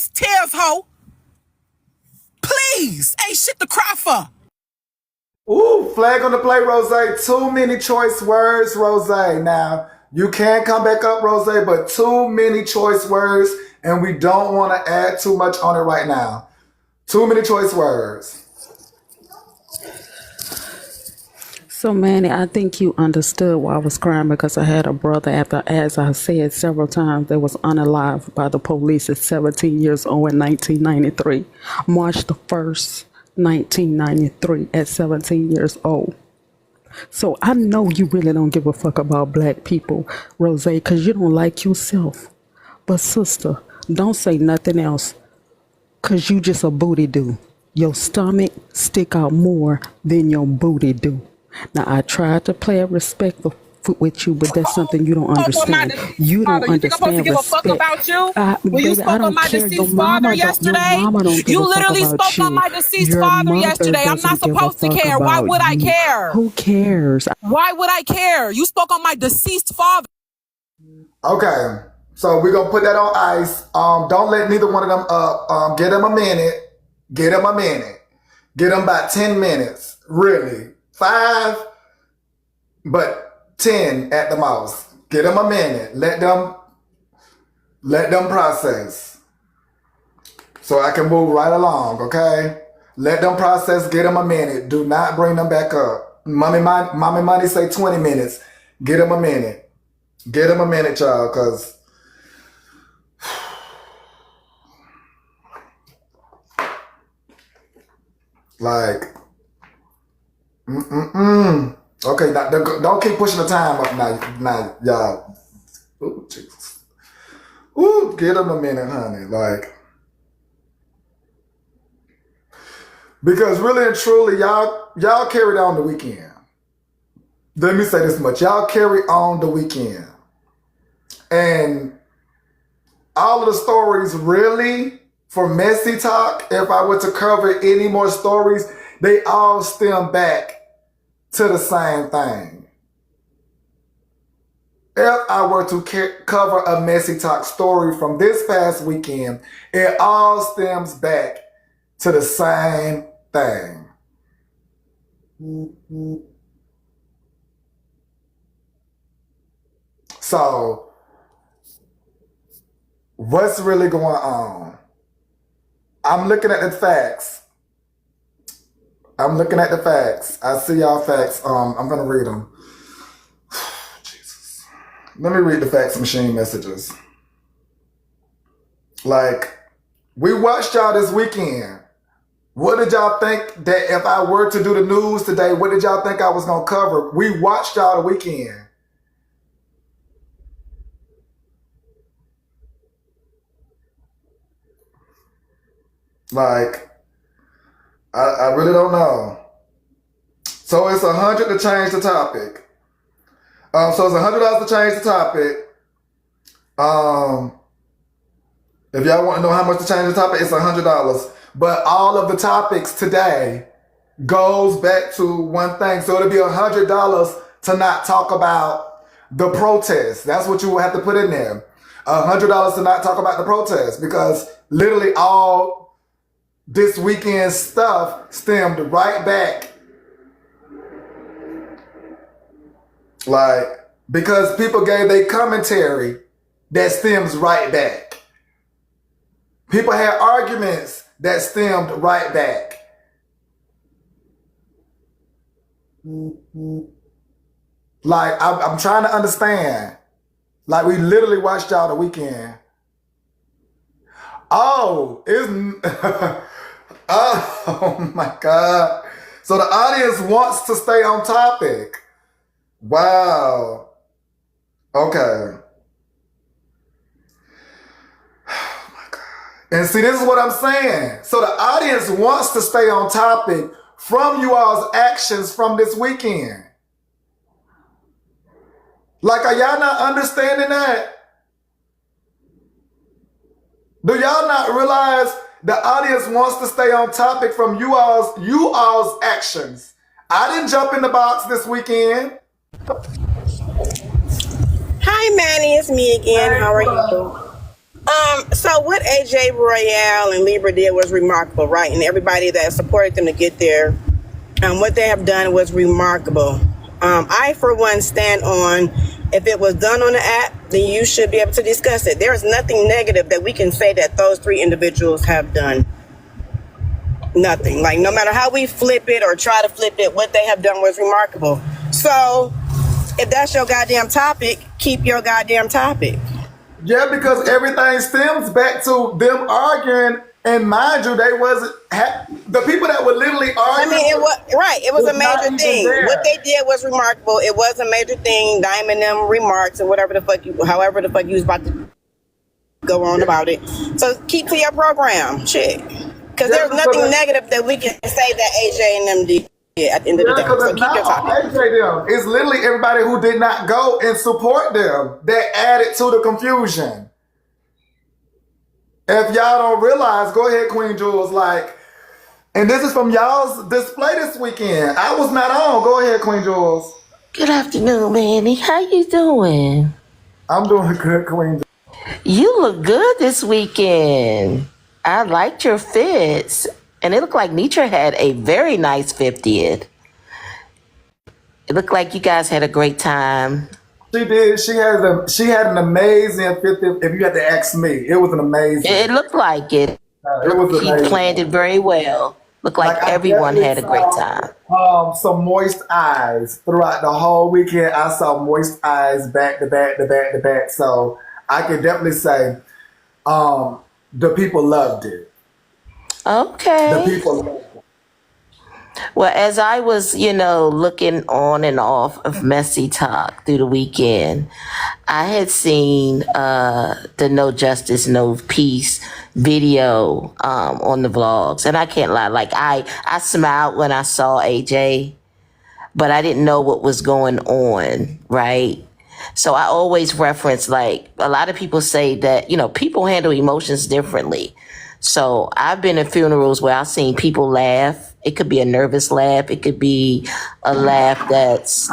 these tears, ho. Please. Ain't shit to cry for. Ooh, flag on the play, Rose. Too many choice words, Rose. Now, you can come back up, Rose, but too many choice words, and we don't want to add too much on it right now. Too many choice words. So, Manny, I think you understood why I was crying, because I had a brother, after, as I said several times, that was unalived by the police at 17 years old in 1993. March the 1st, 1993, at 17 years old. So I know you really don't give a fuck about black people, Rose, because you don't like yourself. But sister, don't say nothing else, because you just a booty do. Your stomach stick out more than your booty do. Now, I tried to play a respectful with you, but that's something you don't understand. You don't You think I'm supposed to understand give a fuck respect. about you? When you Baby, I spoke on don't my care. Your deceased father mama yesterday, don't give you a fuck literally about spoke on you. my deceased Your father mother yesterday. I'm not doesn't give a supposed to fuck care. Why about would I you. care? Who cares? Why would I care? You spoke on my deceased father. Okay, so we're going to put that on ice. Don't let neither one of them up. Get them a minute. Get them a minute. Get them about 10 minutes. Really. 5, but 10 at the most. Get them a minute. Let them process. So I can move right along, okay? Let them process. Get them a minute. Do not bring them back up. Mommy Money say 20 minutes. Get them a minute. Get them a minute, y'all, because like, okay, now, don't keep pushing the time up now, y'all. Ooh, Jesus. Ooh, get them a minute, honey. Like, because really and truly, y'all carried on the weekend. Let me say this much. Y'all carry on the weekend. And all of the stories really, for messy talk, if I were to cover any more stories, they all stem back to the same thing. If I were to cover a messy talk story from this past weekend, it all stems back to the same thing. So, what's really going on? I'm looking at the facts. I see y'all facts. I'm going to read them. Jesus. Let me read the fax machine messages. Like, we watched y'all this weekend. What did y'all think that if I were to do the news today, what did y'all think I was going to cover? We watched y'all the weekend. Like, I really don't know. So it's $100 to change the topic. So it's $100 to change the topic. If y'all want to know how much to change the topic, it's $100. But all of the topics today goes back to one thing. So it'll be $100 to not talk about the protest. That's what you will have to put in there. $100 to not talk about the protest, because literally all this weekend stuff stemmed right back. Like, because people gave their commentary that stems right back. People had arguments that stemmed right back. Like, I'm trying to understand. Like, we literally watched y'all the weekend. Oh, oh my God. So the audience wants to stay on topic. Wow. Okay. Oh my God. And see, this is what I'm saying. So the audience wants to stay on topic from you all's actions from this weekend. Like, are y'all not understanding that? Do y'all not realize the audience wants to stay on topic from you all's actions? I didn't jump in the box this weekend. Hi, Manny. It's me again. How are you? So what AJ Royale and Libra did was remarkable, right? And everybody that supported them to get there, what they have done was remarkable. I, for one, stand on if it was done on the app, then you should be able to discuss it. There is nothing negative that we can say that those three individuals have done. Nothing. Like, no matter how we flip it or try to flip it, what they have done was remarkable. So, if that's your goddamn topic, keep your goddamn topic. Yeah, because everything stems back to them arguing, and mind you, they wasn't the people that were literally arguing. I mean, it was right. It was a major thing. There. What they did was remarkable. It was a major thing. Diamond them remarks and whatever the fuck however the fuck you was about to go on about it. So keep to your program, shit. Because there's nothing negative that we can say that AJ and them did at the end of the day. So keep your topic. AJ them. It's literally everybody who did not go and support them that added to the confusion. If y'all don't realize, go ahead, Queen Jules. Like, and this is from y'all's display this weekend. I was not on. Go ahead, Queen Jules. Good afternoon, Manny. How you doing? I'm doing good, Queen Jules. You look good this weekend. I liked your fits. And it looked like Nitra had a very nice 50th. It looked like you guys had a great time. She did. She had an amazing 50th. If you had to ask me, it was an amazing. It looked like it. It was He amazing. planned it very well. Looked like everyone had a great time. Some moist eyes throughout the whole weekend. I saw moist eyes back to back to back to back. So I can definitely say the people loved it. Okay. The people loved it. Well, as I was, looking on and off of Messy Talk through the weekend, I had seen the No Justice, No Peace video on the vlogs. And I can't lie, like I smiled when I saw AJ, but I didn't know what was going on, right? So I always reference, like, a lot of people say that, people handle emotions differently. So I've been in funerals where I've seen people laugh. It could be a nervous laugh. It could be a laugh that's,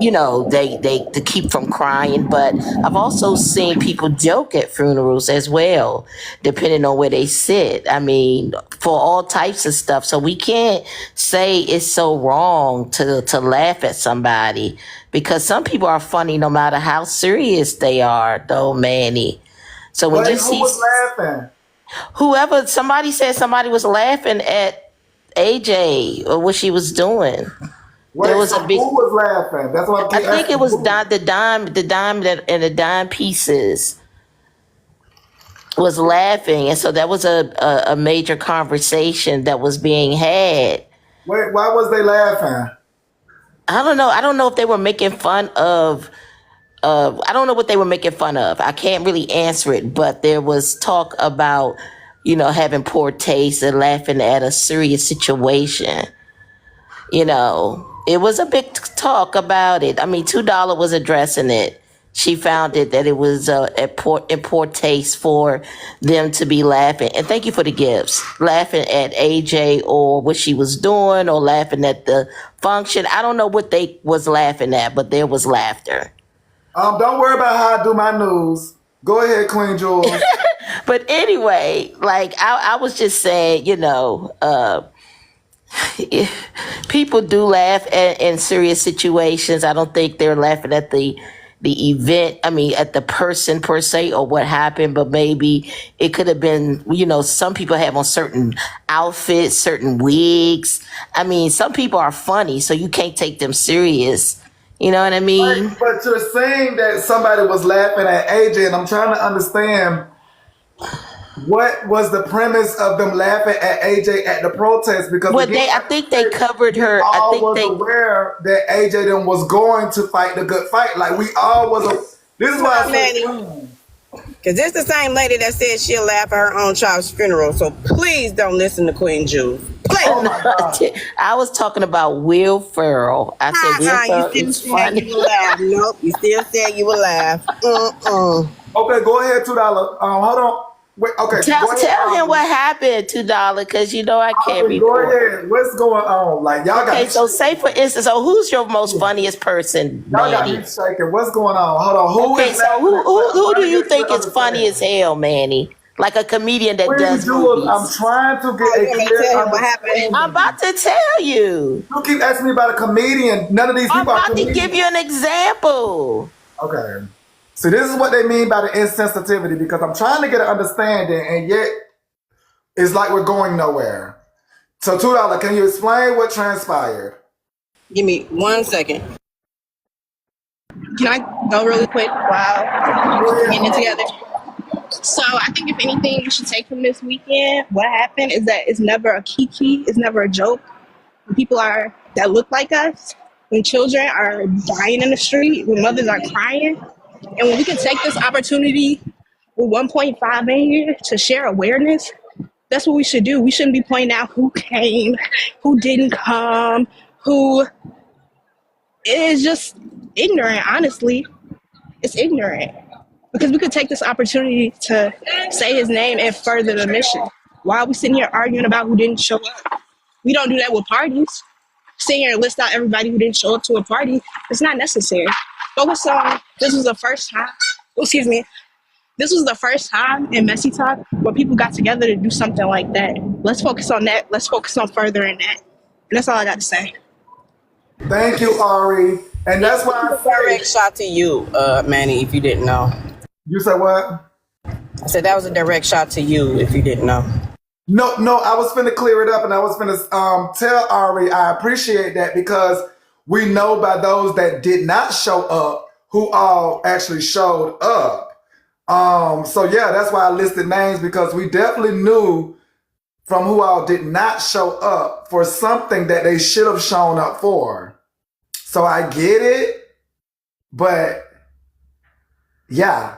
they to keep from crying. But I've also seen people joke at funerals as well, depending on where they sit. I mean, for all types of stuff. So we can't say it's so wrong to laugh at somebody, because some people are funny no matter how serious they are, though, Manny. So when you see who was laughing? Somebody said somebody was laughing at AJ or what she was doing. There was a big. Who was laughing? That's what I think it was the dime and the dime pieces was laughing, and so that was a major conversation that was being had. Wait, why was they laughing? I don't know. I don't know if they were making fun of. I don't know what they were making fun of. I can't really answer it, but there was talk about, having poor taste and laughing at a serious situation. It was a big talk about it. I mean, $2 was addressing it. She found it that it was in poor taste for them to be laughing. And thank you for the gifts. Laughing at AJ or what she was doing, or laughing at the function. I don't know what they was laughing at, but there was laughter. Don't worry about how I do my news. Go ahead, Queen Jules. But anyway, like I was just saying, people do laugh in serious situations. I don't think they're laughing at the event. I mean, at the person per se or what happened, but maybe it could have been, some people have on certain outfits, certain wigs. I mean, some people are funny, so you can't take them serious. You know what I mean? But you're saying that somebody was laughing at AJ, and I'm trying to understand what was the premise of them laughing at AJ at the protest? Because I think they covered her. I think was aware that AJ then was going to fight the good fight. Like we all was. This is why I said. Because it's the same lady that said she'll laugh at her own child's funeral. So please don't listen to Queen Jules. Please. I was talking about Will Ferrell. I said Will Ferrell is funny. You will laugh. Nope, you still said you will laugh. Okay, go ahead, $2. Hold on. Wait, okay, Tell go ahead. tell him what happened, $2, because you know I can't Go report. ahead. What's going on? Like y'all got Okay, me so say for instance, so who's your most shaking. funniest person, Y'all got me Manny? shaking. What's going on? Hold on. Who Okay, is so laughing who at who what? I'm who do trying to you get you think to is funny understand. as hell, Manny? Like a comedian that Queen does Jewels, I'm movies. trying to Oh, get you a want me to clear tell him what happened? I'm understanding. about to tell you. You keep asking me about a comedian. None of these I'm people are about to give comedians. you an example. Okay. So this is what they mean by the insensitivity because I'm trying to get an understanding and yet it's like we're going nowhere. So $2, can you explain what transpired? Give me 1 second. Can I go really quick while Go ahead, getting it Ari. together? So I think if anything you should take from this weekend, what happened is that it's never a kiki, it's never a joke. When people are that look like us, when children are dying in the street, when mothers are crying, and when we can take this opportunity with 1.5 million to share awareness, that's what we should do. We shouldn't be pointing out who came, who didn't come, who is just ignorant, honestly. It's ignorant. Because we could take this opportunity to say his name and further the mission. Why are we sitting here arguing about who didn't show up? We don't do that with parties. Sitting here and list out everybody who didn't show up to a party. It's not necessary. Focus on this was the first time. Oh, excuse me. This was the first time in Messy Talk where people got together to do something like that. Let's focus on that. Let's focus on furthering that. And that's all I got to say. Thank you, Ari. And that's why I Direct say, shot to you, Manny, if you didn't know. you said what? I said that was a direct shot to you, if you didn't know. No, I was finna clear it up and I was finna tell Ari I appreciate that because we know by those that did not show up who all actually showed up. So yeah, that's why I listed names because we definitely knew from who all did not show up for something that they should have shown up for. So I get it, but yeah.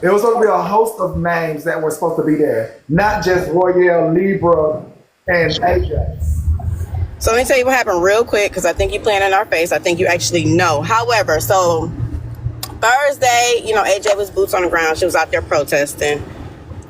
It was going to be a host of names that were supposed to be there, not just Royale, Libra, and Ajax. So let me tell you what happened real quick because I think you playing in our face. I think you actually know. However, so Thursday, AJ was boots on the ground. She was out there protesting.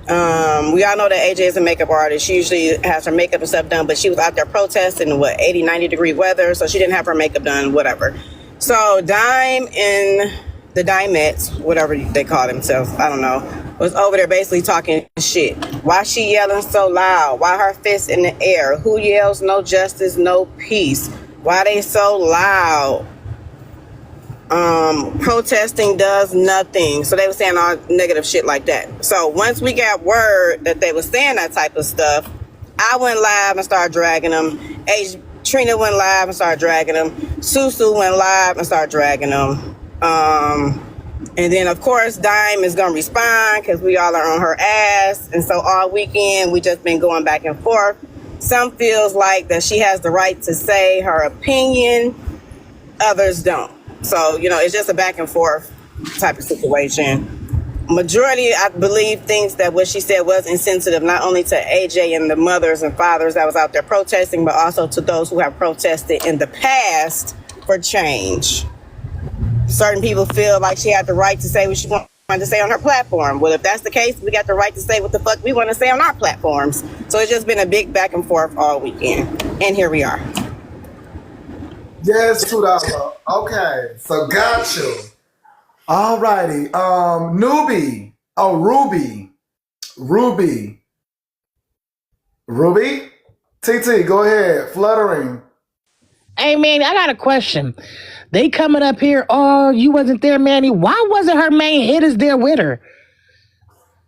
We all know that AJ is a makeup artist. She usually has her makeup and stuff done, but she was out there protesting in 80, 90 degree weather, so she didn't have her makeup done, whatever. So Dime and the Dimettes, whatever they call themselves, I don't know, was over there basically talking shit. Why she yelling so loud? Why her fist in the air? Who yells no justice, no peace? Why they so loud? Protesting does nothing. So they were saying all negative shit like that. So once we got word that they were saying that type of stuff, I went live and started dragging them. Trina went live and started dragging them. Susu went live and started dragging them. And then of course Dime is gonna respond because we all are on her ass. And so all weekend we just been going back and forth. Some feels like that she has the right to say her opinion, others don't. So, it's just a back and forth type of situation. Majority, I believe, thinks that what she said was insensitive, not only to AJ and the mothers and fathers that was out there protesting, but also to those who have protested in the past for change. Certain people feel like she had the right to say what she wanted to say on her platform. Well, if that's the case, we got the right to say what the fuck we want to say on our platforms. So it's just been a big back and forth all weekend. And here we are. Yes, $2. Okay, so got you. All righty. Newbie. Oh, Ruby. Ruby? TT, go ahead. Fluttering. Hey, Manny, I got a question. They coming up here, oh, you wasn't there, Manny. Why wasn't her main hitters there with her?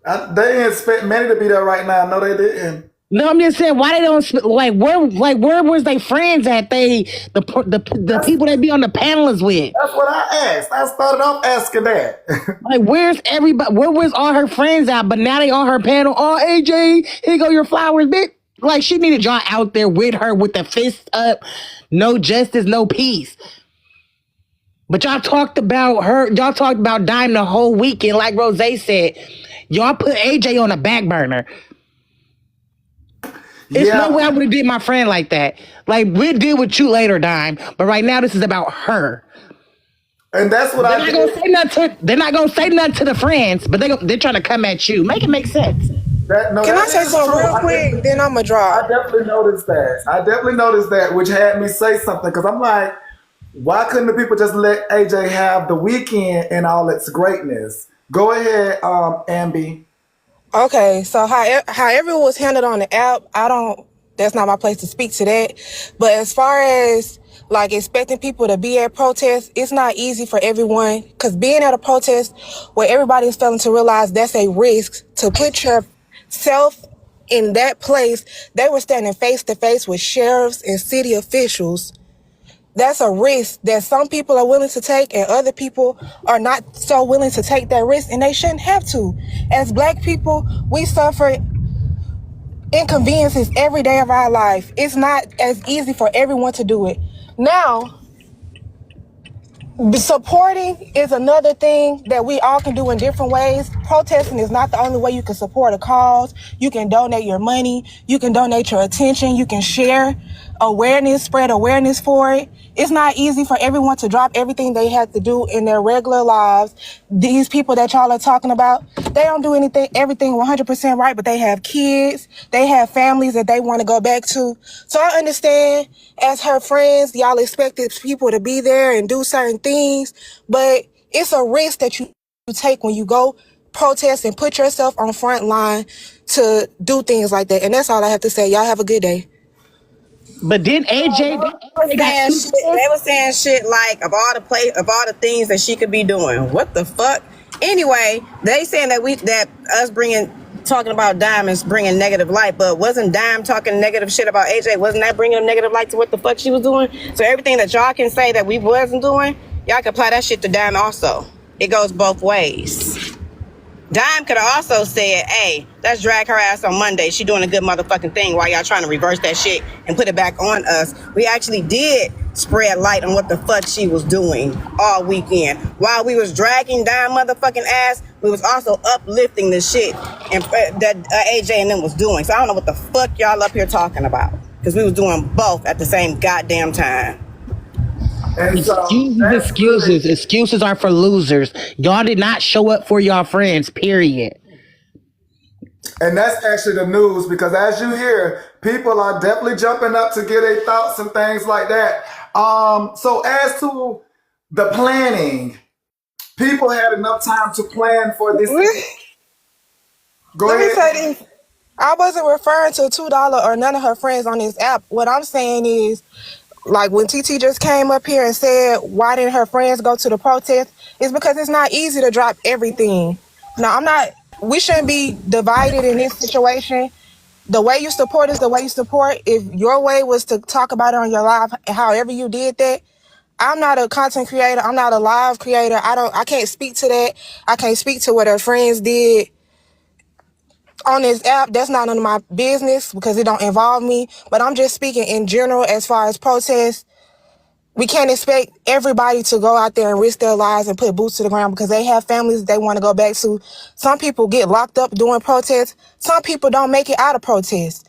They didn't expect Manny to be there right now. No, they didn't. No, I'm just saying, why they don't, where was they friends at? The people they be on the panelists with? That's what I asked. I started off asking that. Like, where's everybody? Where was all her friends at? But now they on her panel. Oh, AJ, here go your flowers, bitch. Like, she needed y'all out there with her with the fist up. No justice, no peace. But y'all talked about her. Y'all talked about Dime the whole weekend. Like Rose said, y'all put AJ on a back burner. It's no way I would have did my friend like that. Like, we'll deal with you later, Dime. But right now, this is about her. And that's what They're I not gonna did. say nothing. They're not gonna say nothing to the friends, but they're trying to come at you. Make it make sense. Can I That say is something true. real quick? Then I'm going to drop. I definitely noticed that. Which had me say something because I'm like, why couldn't the people just let AJ have the weekend in all its greatness? Go ahead, Ambi. Okay, so however it was handled on the app, that's not my place to speak to that. But as far as like expecting people to be at protests, it's not easy for everyone because being at a protest where everybody is failing to realize that's a risk to put yourself in that place. They were standing face to face with sheriffs and city officials. That's a risk that some people are willing to take and other people are not so willing to take that risk, and they shouldn't have to. As Black people, we suffer inconveniences every day of our life. It's not as easy for everyone to do it. Now, supporting is another thing that we all can do in different ways. Protesting is not the only way you can support a cause. You can donate your money. You can donate your attention. You can share awareness, spread awareness for it. It's not easy for everyone to drop everything they have to do in their regular lives. These people that y'all are talking about, they don't do everything 100% right, but they have kids. They have families that they want to go back to. So I understand as her friends, y'all expected people to be there and do certain things, but it's a risk that you take when you go protest and put yourself on front line to do things like that. And that's all I have to say. Y'all have a good day. But then AJ, they got two They were saying shit like of all the things that she could be doing. What the fuck? Anyway, they saying that us talking about Diamonds bringing negative light, but wasn't Dime talking negative shit about AJ? Wasn't that bringing negative light to what the fuck she was doing? So everything that y'all can say that we wasn't doing, y'all can apply that shit to Dime also. It goes both ways. Dime could have also said, hey, let's drag her ass on Monday. She doing a good motherfucking thing while y'all trying to reverse that shit and put it back on us. We actually did spread light on what the fuck she was doing all weekend. While we was dragging Dime motherfucking ass, we was also uplifting the shit and that AJ and them was doing. So I don't know what the fuck y'all up here talking about. Because we was doing both at the same goddamn time. And so Excuses are for losers. Y'all did not show up for y'all friends, period. And that's actually the news because as you hear, people are definitely jumping up to get their thoughts and things like that. So as to the planning, people had enough time to plan for this. Go Let me ahead. say this. I wasn't referring to $2 or none of her friends on this app. What I'm saying is, like when TT just came up here and said, why didn't her friends go to the protest? It's because it's not easy to drop everything. Now, we shouldn't be divided in this situation. The way you support is the way you support. If your way was to talk about it on your live, however you did that, I'm not a content creator. I'm not a live creator. I can't speak to that. I can't speak to what her friends did on this app. That's not none of my business because it don't involve me. But I'm just speaking in general as far as protests. We can't expect everybody to go out there and risk their lives and put boots to the ground because they have families they want to go back to. Some people get locked up during protests. Some people don't make it out of protests.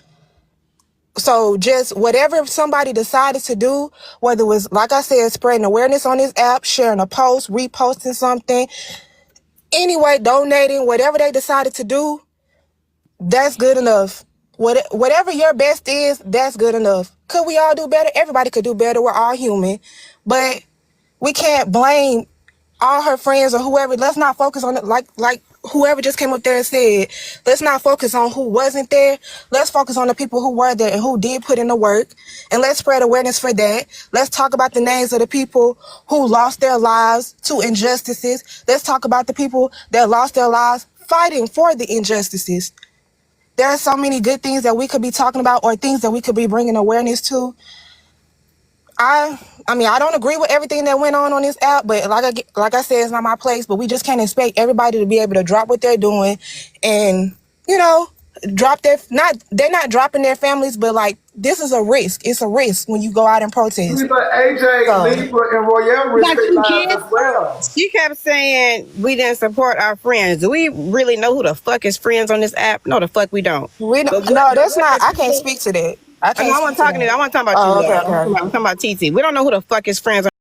So just whatever somebody decided to do, whether it was, like I said, spreading awareness on this app, sharing a post, reposting something, anyway, donating, whatever they decided to do, that's good enough. Whatever your best is, that's good enough. Could we all do better? Everybody could do better. We're all human. But we can't blame all her friends or whoever. Let's not focus on it like whoever just came up there and said. Let's not focus on who wasn't there. Let's focus on the people who were there and who did put in the work. And let's spread awareness for that. Let's talk about the names of the people who lost their lives to injustices. Let's talk about the people that lost their lives fighting for the injustices. There are so many good things that we could be talking about or things that we could be bringing awareness to. I mean, I don't agree with everything that went on this app, but like I said, it's not my place. But we just can't expect everybody to be able to drop what they're doing and, drop they're not dropping their families, but like, this is a risk. It's a risk when you go out and protest. But AJ, Libra, and Royale risk their lives as well. She kept saying we didn't support our friends. Do we really know who the fuck is friends on this app? No, the fuck we don't. We don't. No, that's not. I can't speak to that. I want to talk about you. I'm talking about TT. We don't know who the fuck is friends on